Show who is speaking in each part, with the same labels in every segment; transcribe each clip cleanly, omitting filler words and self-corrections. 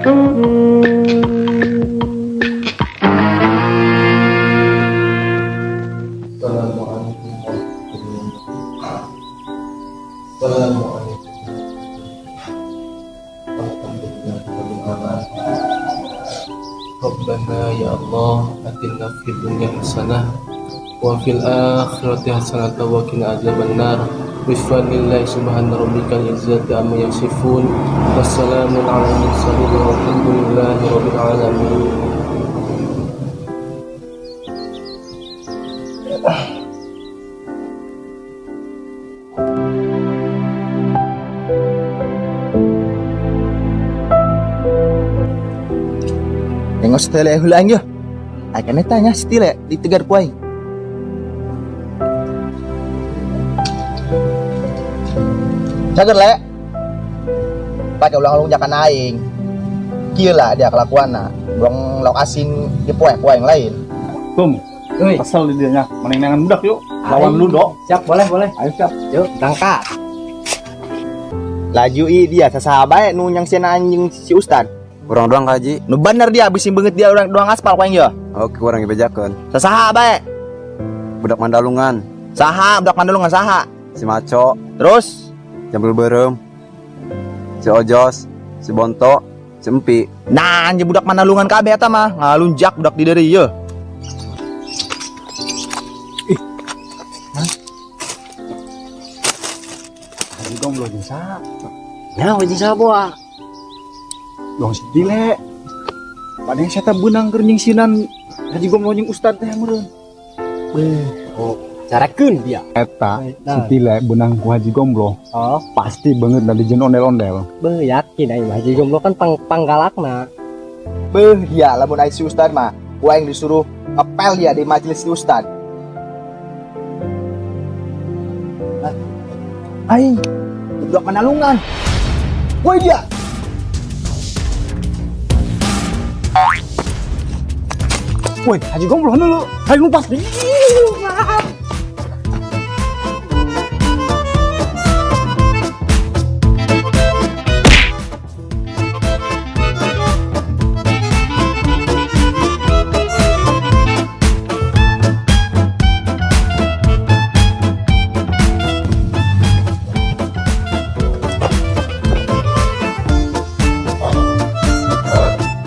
Speaker 1: Rabbana ya Allah atina fid dunya hasanah wa fil akhirati hasanah wa qina adzabannar. Bismillahirrahmanirrahim. Subhana rabbikal izzati amma yasifun. Wassalamun ala mursalin walhamdulillahi rabbil alamin.
Speaker 2: Tengok setelah hulang je. Akan tanya setelah di tegar kuai. Jaga lek. Pakai ulang lonjakan aing. Gila dia kelakuan nak. Buang lauk asin di poe-poe yang lain.
Speaker 3: Kum, pasal dia nya. Menengangan budak yuk. Lawan lu dok.
Speaker 4: Siap, boleh.
Speaker 3: Ayo siap.
Speaker 4: Yuk, berangkat.
Speaker 2: Laju dia sasahabat nu yang sena anjing si Ustad.
Speaker 5: Kurang doang kaji.
Speaker 2: Nu bener dia abisin banget dia orang doang aspal kuaing ya.
Speaker 5: Oke, kurang dibejakan.
Speaker 2: Sasahabat.
Speaker 5: Budak Mandalungan,
Speaker 2: Saha budak Mandalungan saha.
Speaker 5: si Maco,
Speaker 2: Terus
Speaker 5: Jambul Berem, si Ojos, si Bonto, si Empi.
Speaker 2: nah anjing budak Mandalungan kabeh eta mah ngalunjak budak di dari ye.
Speaker 3: Juga belum bisa.
Speaker 4: Ya, wajib sabua.
Speaker 3: Dong setile. Padahal saya tak benang kerjing sinan. Haji gom lojeng Ustad teh meureun.
Speaker 4: Oh, carakeun dia.
Speaker 3: Eta setile benang ku Haji Gomblo.
Speaker 4: Oh,
Speaker 3: Pasti banget dari jen ondel-ondel.
Speaker 4: beuh yakin aing mah. Haji Gomblo kan panggalakna.
Speaker 2: Beuh dia lamun aya si Ustad mah kuaing disuruh apel dia di majelis si Ustad. Aing budak Mandalungan. Woi dia.
Speaker 3: Woi, Haji Gomblo dulu. Hai lu pasti.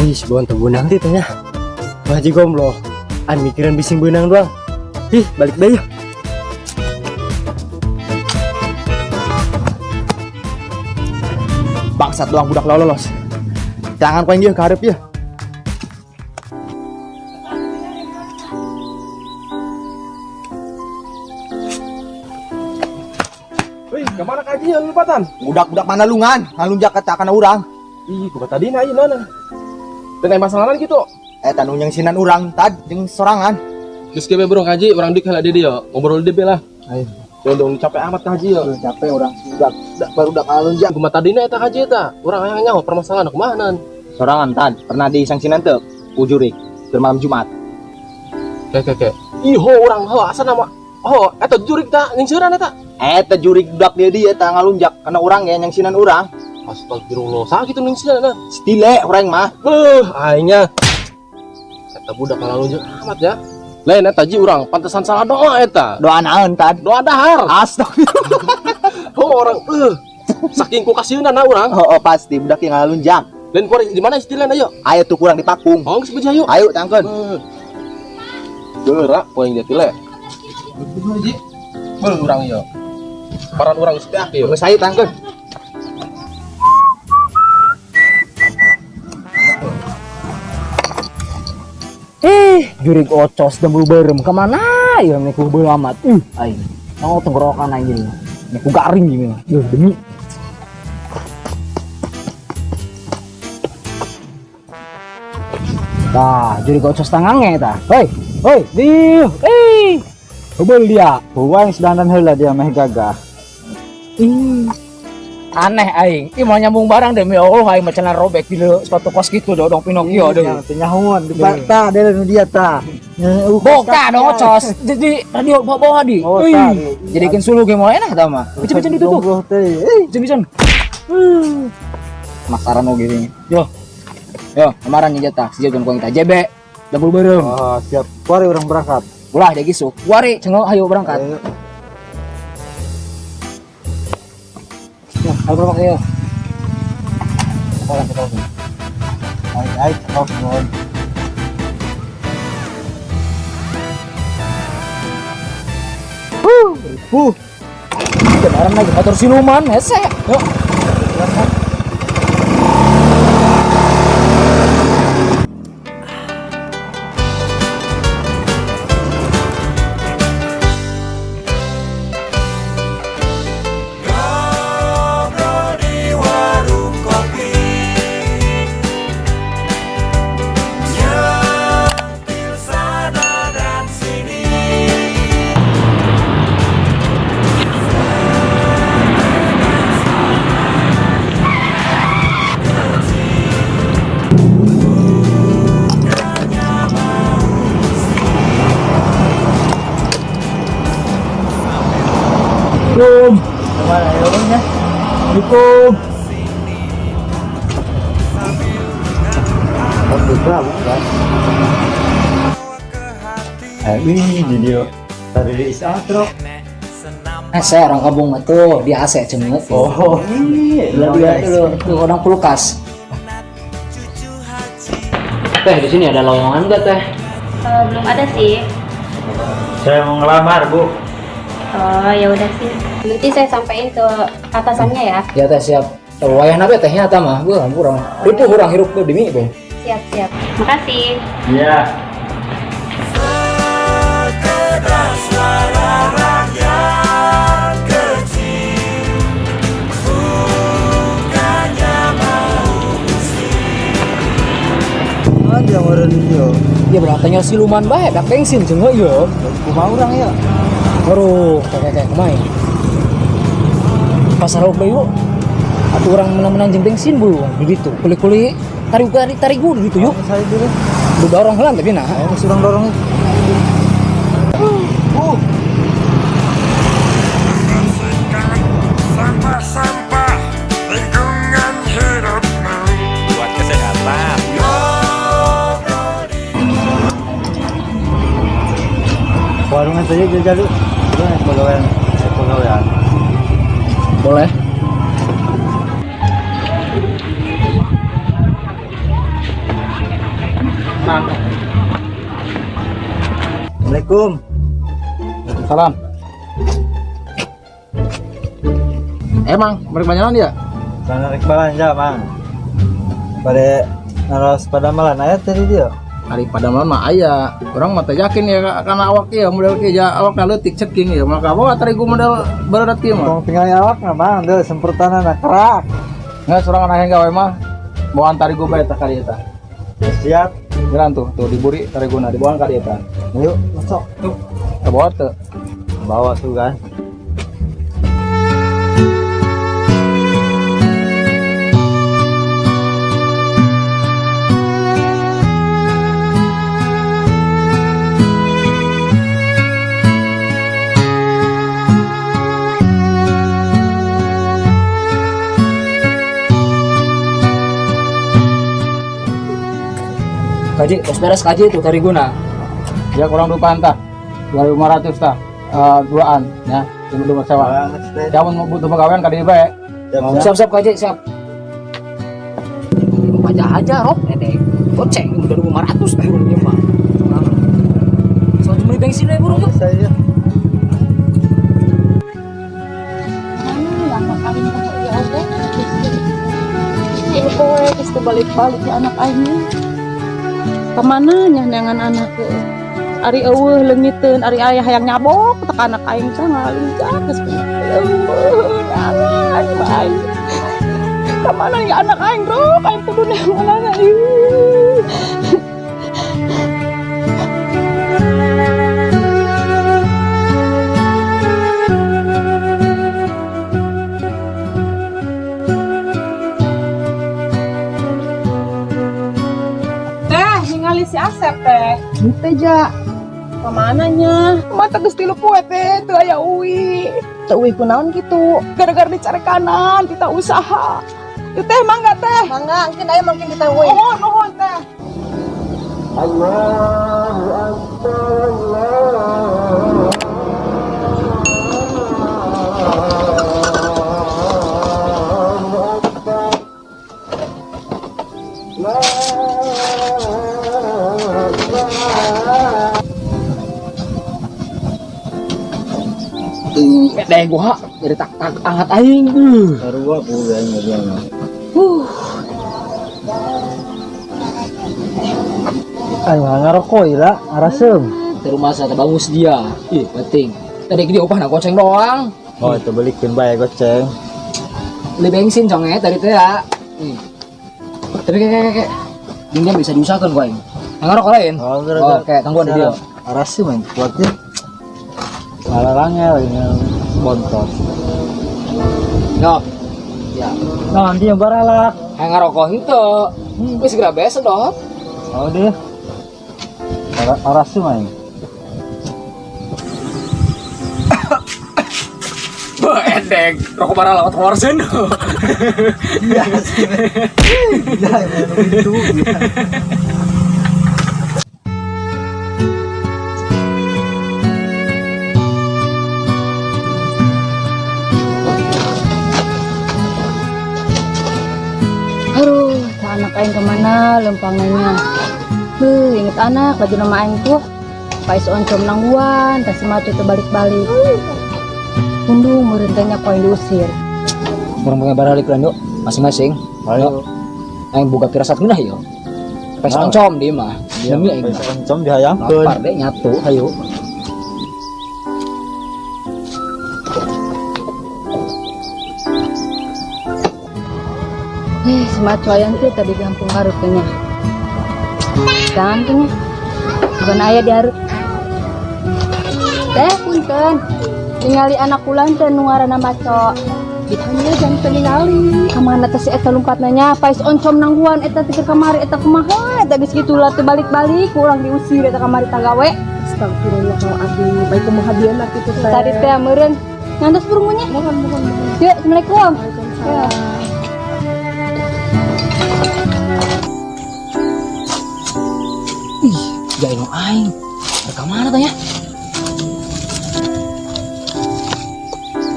Speaker 4: Ih, sebelum benang teh tanya. Haji Gomblo, an mikiran bising benang doang. Ih, balik deh yuk.
Speaker 2: Bangsat doang budak lolos. Jangan kuaing dia karep ya.
Speaker 1: Wih, kemana kaji ya lupatan?
Speaker 2: Budak-budak Mandalungan ngalunjak kata kana urang.
Speaker 1: Ih, kubat tadi na ieu nana. Dengan masalah gitu.
Speaker 2: Eta nu yang sinan urang tad jeung sorangan.
Speaker 1: Geus kebe bro kaji, urang dik heula dia ngobrol debe lah.
Speaker 2: Ayo.
Speaker 1: Dong capek amat kaji ya.
Speaker 2: Capek orang budak baru dak ngalunjak.
Speaker 1: Kumat tadina eta kaji eta. Urang aya nyaho permasalahan kumaha.
Speaker 2: Sorangan tad pernah disangsinan teu ku jurik keur malam Jumat.
Speaker 1: Kek. Iho urang hawa asana mah. Oh, eta jurik ta ning seuran eta.
Speaker 2: Eta jurik budak dia eta ngalunjak kana urang ya nyangsinan urang.
Speaker 1: Astagfirullah, sakitu ning seuran.
Speaker 2: Stile urang mah.
Speaker 1: Beuh, aingnya. Eta budak ngalunjak amat ya. Lain eta ji urang pantesan salah doa eta.
Speaker 2: Doa naon tad?
Speaker 1: Doa dahar.
Speaker 2: Astagfirullah.
Speaker 1: Oh orang saking ku kasieuna na urang.
Speaker 2: Oh, pasti budak yang ngalunjak.
Speaker 1: Lain kuari di mana istilahna ayo?
Speaker 2: Ayo tuh kurang dipakung.
Speaker 1: Oh, geus beja yuk.
Speaker 2: Ayo tangkeun.
Speaker 1: Geura poing dia tile. Haji. Beuh urang ieu. Paran urang sedak ieu.
Speaker 2: Geus ayo tangkeun.
Speaker 4: Jurik ocos dan berem kemana ya neku beu amat. Aing. Mau tenggorokan anjing. Neku garing gini. Demi. Tah, jurik ocos tangange tah. Hoi, dieu. Heubeul dia.
Speaker 3: Buang sedandan heula dia meh gagah.
Speaker 4: Aneh aing. Ih mau nyambung barang demi Allah aing macan robek di sepatu kos gitu dong Pinocchio deh.
Speaker 3: Penyahuan di bata dia nu dia ta.
Speaker 4: Boka dong ocos. Jadi radio bawa di.
Speaker 3: Oh, tah.
Speaker 4: Jadikan sulu ge mau enak tah mah. Bisa ditutup.
Speaker 3: Gomblo teh.
Speaker 4: Bisa. Masaran oge ini. Yo. Yo, kemarin nih jatah, si Jajon kuang kita JB. Dapur bareng.
Speaker 3: Oh, siap. Kuari orang berangkat.
Speaker 4: Ulah dia gisu. Wari, cengo ayo berangkat.
Speaker 3: Ayo.
Speaker 4: Ya, ayo berangkat ya. Kita.
Speaker 3: Ay, cakap semua.
Speaker 4: Kendaraan lagi motor siluman, hese. Yuk. Assalamualaikum.
Speaker 3: Kemana ya orangnya?
Speaker 4: Assalamualaikum.
Speaker 3: Bukan. Ini video tadi isatro.
Speaker 4: Saya orang kampung mah tuh di AC cengut.
Speaker 3: Oh, ini
Speaker 4: Dia tuh orang kulkas. Teh di sini ada lowongan enggak teh?
Speaker 6: Belum ada sih.
Speaker 3: Saya mau ngelamar, Bu.
Speaker 6: Oh ya udah sih. Nanti saya sampaikan ke atasannya ya.
Speaker 4: Ya teh siap. Wayah nabe tehnya eta mah, gua kurang. Ripuh urang hirup tuh demi teh.
Speaker 6: Siap siap. Makasih.
Speaker 3: Iya. Aja meureun video.
Speaker 4: Dia beratanya siluman bae, dak bensin cengo ieu.
Speaker 3: Kumaha urang ya?
Speaker 4: Aduh, kayak kemain. Pasar oke yuk. Atuh orang menang-menang jeung bensin bu, begitu. Kuli-kuli tarik gue gitu yuk.
Speaker 3: Saya dulu.
Speaker 4: Lu dorong heula tapi nah.
Speaker 3: Ayo surang dorong.
Speaker 7: Sampah-sampah lingkungan hidupmu buat kesehatan.
Speaker 3: Warungan saja jadi. Itu naik pegawaian.
Speaker 4: Boleh.
Speaker 3: Assalamualaikum.
Speaker 4: Salam. Emang mereka banyakan dia?
Speaker 3: Sana rek balanja, Mang. Pada naros pada malan aya tadi dia.
Speaker 2: Hari pada malam mah aya orang mah teh yakin ya karena awak ya model kieu awak leutik ceking ya maka bawa tadi gua model berat kieu mah
Speaker 3: Tong tinggal awak na, Mang. Deul semprotana kerak.
Speaker 2: nggak sorangan aheung gawe mah bawaan tadi gua bae teh ka dieu tah
Speaker 3: Siap.
Speaker 2: jalan tuh diburi tadi guna dibawaan ka dieu tah
Speaker 3: Ayo, masuk.
Speaker 2: tuh bawa teh
Speaker 3: Bawa tuh kan.
Speaker 4: Kaji, bos beres kaji itu dari guna.
Speaker 2: ya kurang dukaan tah 2.500 tah duaan ya cuma sewa jangan mau butuh pegawaian ka dieu bae
Speaker 4: Siap kaji, siap. Aja Rob, nete. Goceng udah 500 teh urang mah. Soal cuma bensin we burung yuk.
Speaker 3: Saya
Speaker 8: Ini kowe geus teu balik-balik ya anak aing. Kemana nya neangan anak ke? Ari eueuh leungiteun, ari aya hayang nyabok teh anak aing teh ngalinjak geus leuweung anak aing. Kemana ya anak aing, Bro? Aing kudu neangan anak aing. Si Asep teh teh ja kemananya mata geus tilu poe teh teu aya uwi teu uwi kunaon kitu gara-gara dicari kanan kita usaha Teh mangga teh.
Speaker 2: Mangga, mungkin aya mungkin ditahui.
Speaker 8: Nuhun teh.
Speaker 4: Deh gua dari tak angkat aing.
Speaker 3: Sarua ku aing ngadiana.
Speaker 4: Ayo ngarokok ya, arasem. Di rumah saya bagus dia. Ih, penting. Tadi dia upah nak goceng doang.
Speaker 3: Oh, itu balikin bae goceng.
Speaker 4: Beli bensin conge tadi teh ya. Tapi kayak dia bisa diusahakan gua ini. Ngarokok lain.
Speaker 3: Oh, gara-gara
Speaker 4: Oke, tangguhan dia.
Speaker 3: Arasem main kuatnya. Larangnya ini bontot.
Speaker 4: No. Ya.
Speaker 3: Nah, nanti yang baralak.
Speaker 4: Ngarokok itu. Wis segera besok dong.
Speaker 3: Oh deh. Arasem main.
Speaker 4: Wah, endek. Rokok parah lewat Warzen.
Speaker 3: Iya sih. Iya, itu.
Speaker 8: Aduh, anak aing kemana lempangannya? Inget anak lagi nama aing tuh. Pais oncom nangguan, tas macu terbalik-balik. Unduh merentenya poin diusir.
Speaker 4: Orang punya baralik lan yuk, masing-masing.
Speaker 3: Ayo.
Speaker 4: Aing buka pirasat genah yuk. Pes oncom dia mah. Demi aing.
Speaker 3: Pes oncom dihayangkeun.
Speaker 4: Lapar deh nyatu, ayo.
Speaker 8: Semacu ayang tuh tadi di kampung Garut kayaknya. Jangan kayaknya. Bukan ayah diharut. Teh punten. Ningali anak ulan teh nu ngaranna Maco. Ditanya jangan teningali. Kamana teh si eta lumpat nanya, pais oncom nangguan eta tikir kamari eta kumaha? Eta geus kitu lah teh balik-balik urang diusir eta kamari tanggawe. Astagfirullahaladzim. Baik kumaha dieuna kitu teh. Tadi teh meureun. Ngantos burungnya. Mohon. Ya, Assalamualaikum. Ya.
Speaker 4: Ih, jain aing. Mereka mana tanya?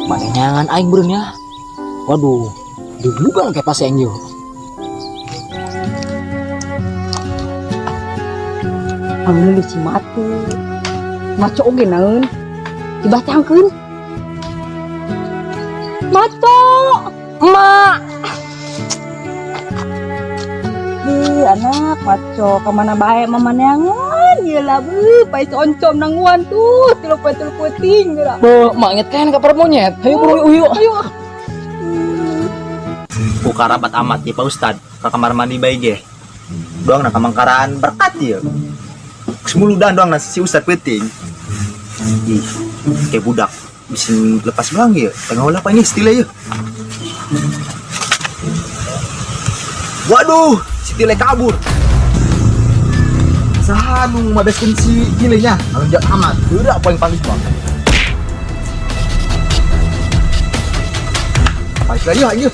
Speaker 4: Mana nyangan aing beureun ya. Waduh, dibugang kayak pas yang yuk.
Speaker 8: Panggil si Matu. Maco oge naeun. Dibacangkeun. Maco, emak. Anak Maco kemana bae mamaneangan ieu lah pais oncom nangguan tuh tilupet-tilupeting geura.
Speaker 4: Be, mak inget kan ka monyet. Hayu buru uyu.
Speaker 8: Ayo.
Speaker 2: Ku karabat amat di Pak Ustad ke kamar mandi bae ge. Doang na kamangkaraan berkat ieu. Semuludan doang na si Ustad penting. Ih, kayak budak bisa lepas doang ieu. Tengah ulah apa ini stile ieu. Waduh, si Tile kabur. Saha nu mabeskeun si Tile nya? Alunjak amat. Udah paling paling bang. Paling lagi aja.